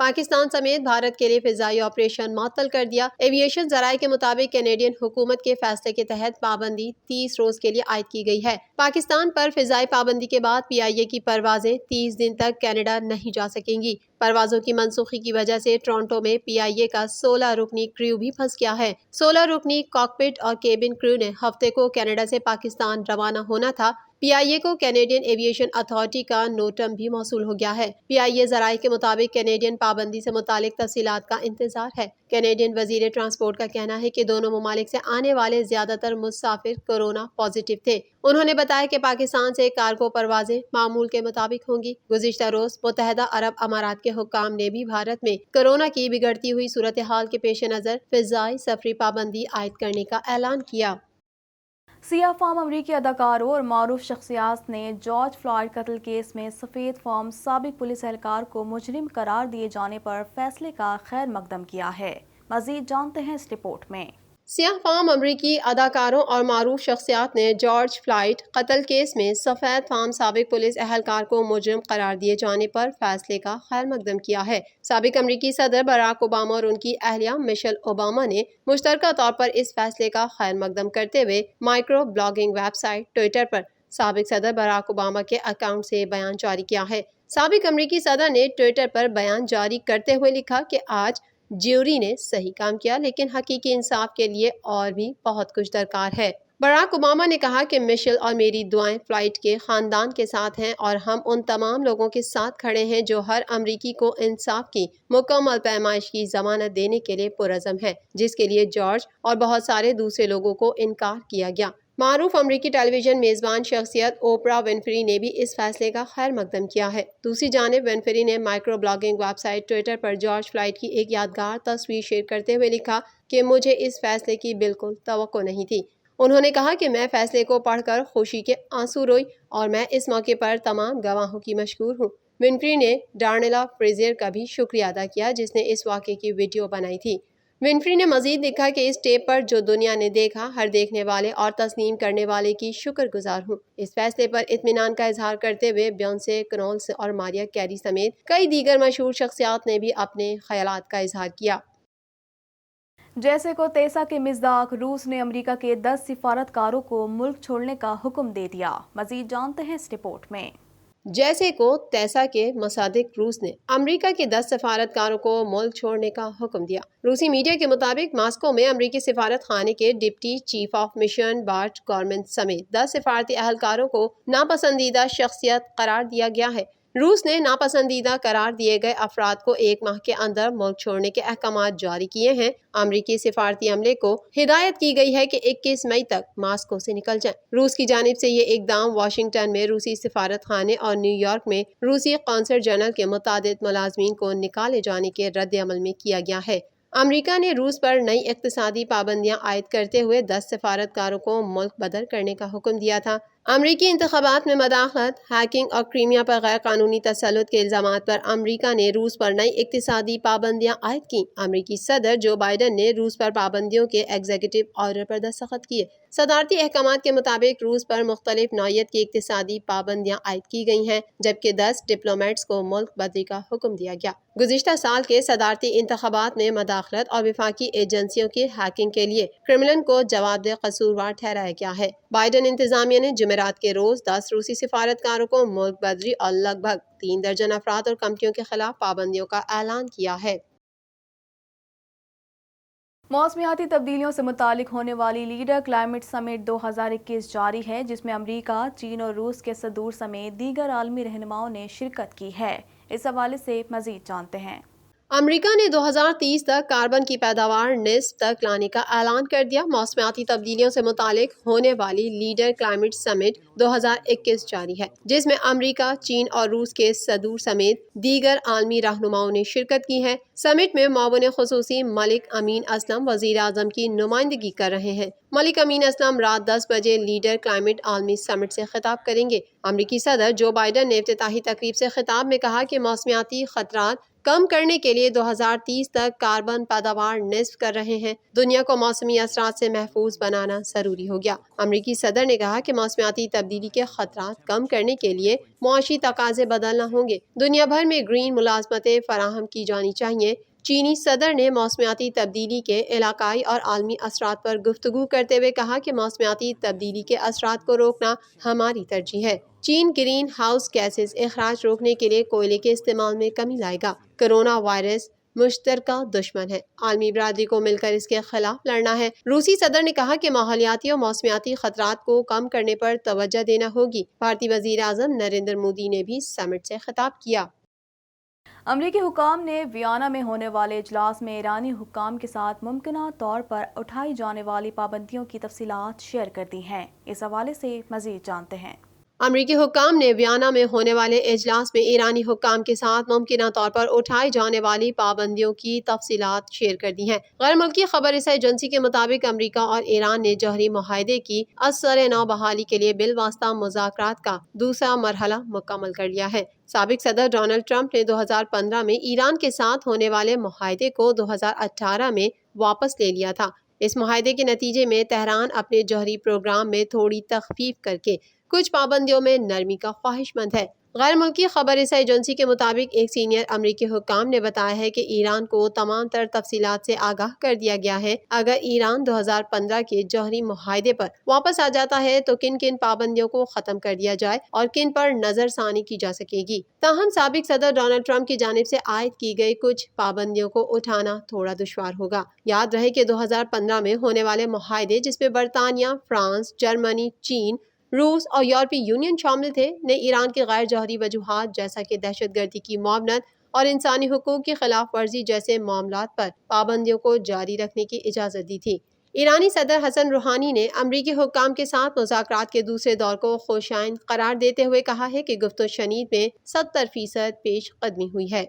پاکستان سمیت بھارت کے لیے فضائی آپریشن معطل کر دیا۔ ایویشن ذرائع کے مطابق کینیڈین حکومت کے فیصلے کے تحت پابندی 30 روز کے لیے عائد کی گئی ہے۔ پاکستان پر فضائی پابندی کے بعد PIA کی پروازیں 30 دن تک کینیڈا نہیں جا سکیں گی۔ پروازوں کی منسوخی کی وجہ سے ٹورنٹو میں PIA کا 16 رکنی کریو بھی پھنس گیا ہے۔ 16 رکنی کاکپٹ اور کیبن کریو نے ہفتے کو کینیڈا سے پاکستان روانہ ہونا تھا۔ PIA کو کینیڈین ایویشن اتھارٹی کا نوٹم بھی موصول ہو گیا ہے۔ PIA ذرائع کے مطابق کینیڈین پابندی سے متعلق تفصیلات کا انتظار ہے۔ کینیڈین وزیر ٹرانسپورٹ کا کہنا ہے کہ دونوں ممالک سے آنے والے زیادہ تر مسافر کورونا پازیٹیو تھے۔ انہوں نے بتایا کہ پاکستان سے کارگو پروازیں معمول کے مطابق ہوں گی۔ گزشتہ روز متحدہ عرب امارات کے حکام نے بھی بھارت میں کورونا کی بگڑتی ہوئی صورتحال کے پیش نظر فضائی سفری پابندی عائد کرنے کا اعلان کیا۔ سیاہ فام امریکی اداکاروں اور معروف شخصیات نے جارج فلائیڈ قتل کیس میں سفید فام سابق پولیس اہلکار کو مجرم قرار دیے جانے پر فیصلے کا خیر مقدم کیا ہے۔ مزید جانتے ہیں اس رپورٹ میں۔ سیاہ فام امریکی اداکاروں اور معروف شخصیات نے جارج فلائیڈ قتل کیس میں سفید فام سابق پولیس اہلکار کو مجرم قرار دیے جانے پر فیصلے کا خیر مقدم کیا ہے۔ سابق امریکی صدر براک اوباما اور ان کی اہلیہ میشل اوباما نے مشترکہ طور پر اس فیصلے کا خیر مقدم کرتے ہوئے micro blogging website Twitter پر سابق صدر براک اوباما کے اکاؤنٹ سے بیان جاری کیا ہے۔ سابق امریکی صدر نے ٹویٹر پر بیان جاری کرتے ہوئے لکھا کہ آج جیوری نے صحیح کام کیا، لیکن حقیقی انصاف کے لیے اور بھی بہت کچھ درکار ہے۔ براک اوباما نے کہا کہ میشل اور میری دعائیں فلائیڈ کے خاندان کے ساتھ ہیں اور ہم ان تمام لوگوں کے ساتھ کھڑے ہیں جو ہر امریکی کو انصاف کی مکمل پیمائش کی ضمانت دینے کے لیے پرعزم ہے، جس کے لیے جارج اور بہت سارے دوسرے لوگوں کو انکار کیا گیا۔ معروف امریکی ٹیلی ویژن میزبان شخصیت اوپرا ونفری نے بھی اس فیصلے کا خیر مقدم کیا ہے۔ دوسری جانب ونفری نے micro blogging website Twitter پر جارج فلائیڈ کی ایک یادگار تصویر شیئر کرتے ہوئے لکھا کہ مجھے اس فیصلے کی بالکل توقع نہیں تھی۔ انہوں نے کہا کہ میں فیصلے کو پڑھ کر خوشی کے آنسو روئی اور میں اس موقع پر تمام گواہوں کی مشکور ہوں۔ ونفری نے ڈارنیلا فریزر کا بھی شکریہ ادا کیا جس نے اس واقعے کی ویڈیو بنائی تھی۔ ونفری نے مزید لکھا کہ اس ٹیپ پر جو دنیا نے دیکھا، ہر دیکھنے والے اور تسلیم کرنے والے کی شکر گزار ہوں۔ اس فیصلے پر اطمینان کا اظہار کرتے ہوئے بیونسے کنولس اور ماریا کیری سمیت کئی دیگر مشہور شخصیات نے بھی اپنے خیالات کا اظہار کیا۔ جیسے کو تیسا کے مصداق روس نے امریکہ کے 10 سفارتکاروں کو ملک چھوڑنے کا حکم دے دیا۔ مزید جانتے ہیں اس رپورٹ میں۔ جیسے کو تیسا کے مصادق روس نے امریکہ کے 10 سفارتکاروں کو ملک چھوڑنے کا حکم دیا۔ روسی میڈیا کے مطابق ماسکو میں امریکی سفارت خانے کے deputy chief of mission Bart Gorman سمیت 10 سفارتی اہلکاروں کو ناپسندیدہ شخصیت قرار دیا گیا ہے۔ روس نے ناپسندیدہ قرار دیے گئے افراد کو 1 ماہ کے اندر ملک چھوڑنے کے احکامات جاری کیے ہیں۔ امریکی سفارتی عملے کو ہدایت کی گئی ہے کہ 21 مئی تک ماسکو سے نکل جائیں۔ روس کی جانب سے یہ اقدام واشنگٹن میں روسی سفارت خانے اور نیو یارک میں روسی قونصل جنرل کے متعدد ملازمین کو نکالے جانے کے رد عمل میں کیا گیا ہے۔ امریکہ نے روس پر نئی اقتصادی پابندیاں عائد کرتے ہوئے 10 سفارتکاروں کو ملک بدر کرنے کا حکم دیا تھا۔ امریکی انتخابات میں مداخلت، ہیکنگ اور کرائمیا پر غیر قانونی تسلط کے الزامات پر امریکہ نے روس پر نئی اقتصادی پابندیاں عائد کیں۔ امریکی صدر جو بائیڈن نے روس پر پابندیوں کے ایگزیکٹو آرڈر پر دستخط کیے۔ صدارتی احکامات کے مطابق روس پر مختلف نوعیت کی اقتصادی پابندیاں عائد کی گئی ہیں، جبکہ 10 ڈپلومیٹس کو ملک بدری کا حکم دیا گیا۔ گزشتہ سال کے صدارتی انتخابات میں مداخلت اور وفاقی ایجنسیوں کی ہیکنگ کے لیے کرملن کو جواب دہ قصوروار ٹھہرایا گیا ہے۔ بائیڈن انتظامیہ نے جمعرات کے روز 10 روسی سفارتکاروں کو ملک بدری اور لگ بھگ 3 درجن افراد اور کمپنیوں کے خلاف پابندیوں کا اعلان کیا ہے۔ موسمیاتی تبدیلیوں سے متعلق ہونے والی لیڈر کلائمیٹ سمٹ 2021 جاری ہے، جس میں امریکہ، چین اور روس کے صدور سمیت دیگر عالمی رہنماؤں نے شرکت کی ہے۔ اس حوالے سے مزید جانتے ہیں۔ امریکہ نے 2030 تک کاربن کی پیداوار نصف تک لانے کا اعلان کر دیا۔ موسمیاتی تبدیلیوں سے متعلق ہونے والی لیڈر کلائمیٹ سمٹ 2021 جاری ہے، جس میں امریکہ، چین اور روس کے صدور سمیت دیگر عالمی رہنماؤں نے شرکت کی ہے۔ سمٹ میں معاون خصوصی ملک امین اسلم وزیر اعظم کی نمائندگی کر رہے ہیں۔ ملک امین اسلم رات 10 بجے لیڈر کلائمیٹ عالمی سمٹ سے خطاب کریں گے۔ امریکی صدر جو بائیڈن نے افتتاحی تقریب سے خطاب میں کہا کہ موسمیاتی خطرات کم کرنے کے لیے 2030 تک کاربن پیداوار نصف کر رہے ہیں۔ دنیا کو موسمی اثرات سے محفوظ بنانا ضروری ہو گیا۔ امریکی صدر نے کہا کہ موسمیاتی تبدیلی کے خطرات کم کرنے کے لیے معاشی تقاضے بدلنا ہوں گے۔ دنیا بھر میں گرین ملازمتیں فراہم کی جانی چاہیے۔ چینی صدر نے موسمیاتی تبدیلی کے علاقائی اور عالمی اثرات پر گفتگو کرتے ہوئے کہا کہ موسمیاتی تبدیلی کے اثرات کو روکنا ہماری ترجیح ہے۔ چین گرین ہاؤس گیسز اخراج روکنے کے لیے کوئلے کے استعمال میں کمی لائے گا۔ کرونا وائرس مشترکہ دشمن ہے، عالمی برادری کو مل کر اس کے خلاف لڑنا ہے۔ روسی صدر نے کہا کہ ماحولیاتی اور موسمیاتی خطرات کو کم کرنے پر توجہ دینا ہوگی۔ بھارتی وزیر اعظم نریندر مودی نے بھی سمٹ سے خطاب کیا۔ امریکی حکام نے ویانا میں ہونے والے اجلاس میں ایرانی حکام کے ساتھ ممکنہ طور پر اٹھائی جانے والی پابندیوں کی تفصیلات شیئر کر دی ہیں۔ اس حوالے سے مزید جانتے ہیں۔ امریکی حکام نے ویانا میں ہونے والے اجلاس میں ایرانی حکام کے ساتھ ممکنہ طور پر اٹھائی جانے والی پابندیوں کی تفصیلات شیئر کر دی ہیں۔ غیر ملکی خبر رساں ایجنسی کے مطابق امریکہ اور ایران نے جوہری معاہدے کی ازسر نو بحالی کے لیے بالواسطہ مذاکرات کا دوسرا مرحلہ مکمل کر لیا ہے۔ سابق صدر ڈونلڈ ٹرمپ نے 2015 میں ایران کے ساتھ ہونے والے معاہدے کو 2018 میں واپس لے لیا تھا۔ اس معاہدے کے نتیجے میں تہران اپنے جوہری پروگرام میں تھوڑی تخفیف کر کے کچھ پابندیوں میں نرمی کا خواہش مند ہے۔ غیر ملکی خبر رساں ایجنسی کے مطابق ایک سینئر امریکی حکام نے بتایا ہے کہ ایران کو تمام تر تفصیلات سے آگاہ کر دیا گیا ہے۔ اگر ایران 2015 کے جوہری معاہدے پر واپس آ جاتا ہے تو کن کن پابندیوں کو ختم کر دیا جائے اور کن پر نظر ثانی کی جا سکے گی۔ تاہم سابق صدر ڈونلڈ ٹرمپ کی جانب سے عائد کی گئی کچھ پابندیوں کو اٹھانا تھوڑا دشوار ہوگا۔ یاد رہے کہ 2015 میں ہونے والے معاہدے جس میں برطانیہ، فرانس، جرمنی، چین، روس اور یورپی یونین شامل تھے، نے ایران کی غیر جوہری وجوہات جیسا کہ دہشت گردی کی معاونت اور انسانی حقوق کی خلاف ورزی جیسے معاملات پر پابندیوں کو جاری رکھنے کی اجازت دی تھی۔ ایرانی صدر حسن روحانی نے امریکی حکام کے ساتھ مذاکرات کے دوسرے دور کو خوشائند قرار دیتے ہوئے کہا ہے کہ گفت و شنید میں 70% پیش قدمی ہوئی ہے۔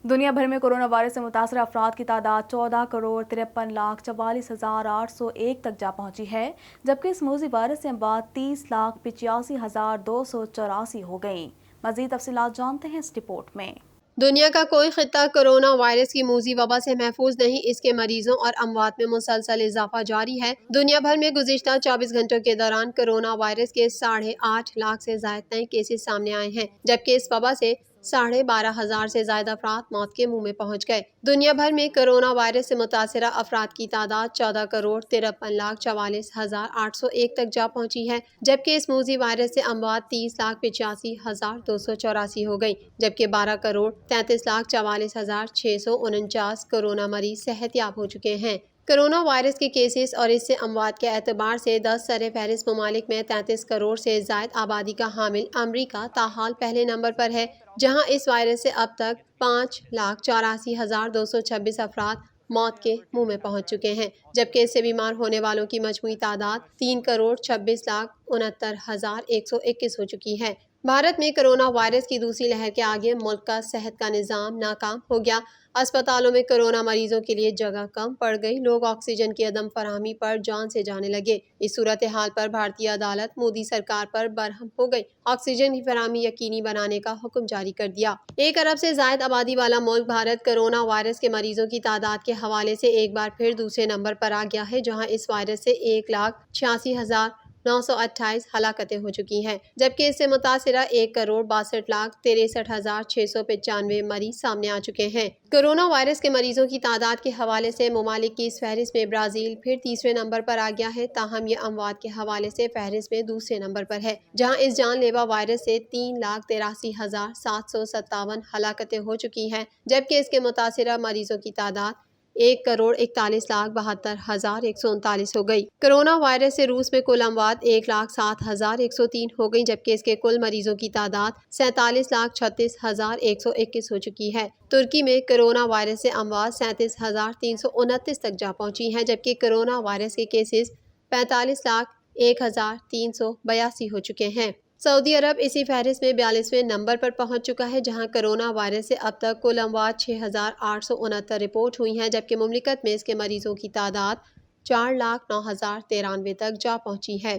دنیا بھر میں کرونا وائرس سے متاثرہ افراد کی تعداد 14,53,44,801 تک جا پہنچی ہے، جبکہ اس موذی وائرس سے اموات 30,85,284 ہو گئیں۔ مزید تفصیلات جانتے ہیں اس رپورٹ میں۔ دنیا کا کوئی خطہ کرونا وائرس کی موذی وبا سے محفوظ نہیں، اس کے مریضوں اور اموات میں مسلسل اضافہ جاری ہے۔ دنیا بھر میں گزشتہ 24 گھنٹوں کے دوران کرونا وائرس کے 8.5 لاکھ سے زائد نئے کیسز سامنے آئے ہیں، جبکہ اس وبا سے 12,500 سے زائد افراد موت کے منہ میں پہنچ گئے۔ دنیا بھر میں کرونا وائرس سے متاثرہ افراد کی تعداد 14,53,44,801 تک جا پہنچی ہے، جبکہ اس موذی وائرس سے اموات 30,85,284 ہو گئی، جبکہ 12,33,44,649 کرونا مریض صحت یاب ہو چکے ہیں۔ کرونا وائرس کے کیسز اور اس سے اموات کے اعتبار سے 10 سر فہرست ممالک میں 33 کروڑ سے زائد آبادی کا حامل امریکہ تاحال پہلے نمبر پر ہے، جہاں اس وائرس سے اب تک 5,84,226 افراد موت کے منہ میں پہنچ چکے ہیں، جبکہ اس سے بیمار ہونے والوں کی مجموعی تعداد 3,26,69,121 ہو چکی ہے۔ بھارت میں کرونا وائرس کی دوسری لہر کے آگے ملک کا صحت کا نظام ناکام ہو گیا۔ اسپتالوں میں کرونا مریضوں کے لیے جگہ کم پڑ گئی، لوگ آکسیجن کی عدم فراہمی پر جان سے جانے لگے۔ اس صورتحال پر بھارتی عدالت مودی سرکار پر برہم ہو گئی، آکسیجن کی فراہمی یقینی بنانے کا حکم جاری کر دیا۔ 1 ارب سے زائد آبادی والا ملک بھارت کرونا وائرس کے مریضوں کی تعداد کے حوالے سے ایک بار پھر دوسرے نمبر پر آ گیا ہے، جہاں اس وائرس سے 1,86,928 ہلاکتیں ہو چکی ہیں، جبکہ اس سے متاثرہ 1,62,63,695 مریض سامنے آ چکے ہیں۔ کرونا وائرس کے مریضوں کی تعداد کے حوالے سے ممالک کی اس فہرست میں برازیل پھر تیسرے نمبر پر آ گیا ہے، تاہم یہ اموات کے حوالے سے فہرست میں دوسرے نمبر پر ہے، جہاں اس جان لیوا وائرس سے 3,83,757 ہلاکتیں ہو چکی ہیں، جبکہ اس کے متاثرہ مریضوں کی تعداد 1,41,72,139 ہو گئی۔ کرونا وائرس سے روس میں کل اموات 1,07,103 ہو گئی، جبکہ اس کے کل مریضوں کی تعداد 47,36,121 ہو چکی ہے۔ ترکی میں کرونا وائرس سے اموات 37,329 تک جا پہنچی ہیں، جبکہ کرونا وائرس کے کیسز 45,01,382 ہو چکے ہیں۔ سعودی عرب اسی فہرست میں 42ویں نمبر پر پہنچ چکا ہے، جہاں کرونا وائرس سے اب تک کل اموات 6,869 رپورٹ ہوئی ہیں، جبکہ مملکت میں اس کے مریضوں کی تعداد 4,09,093 تک جا پہنچی ہے۔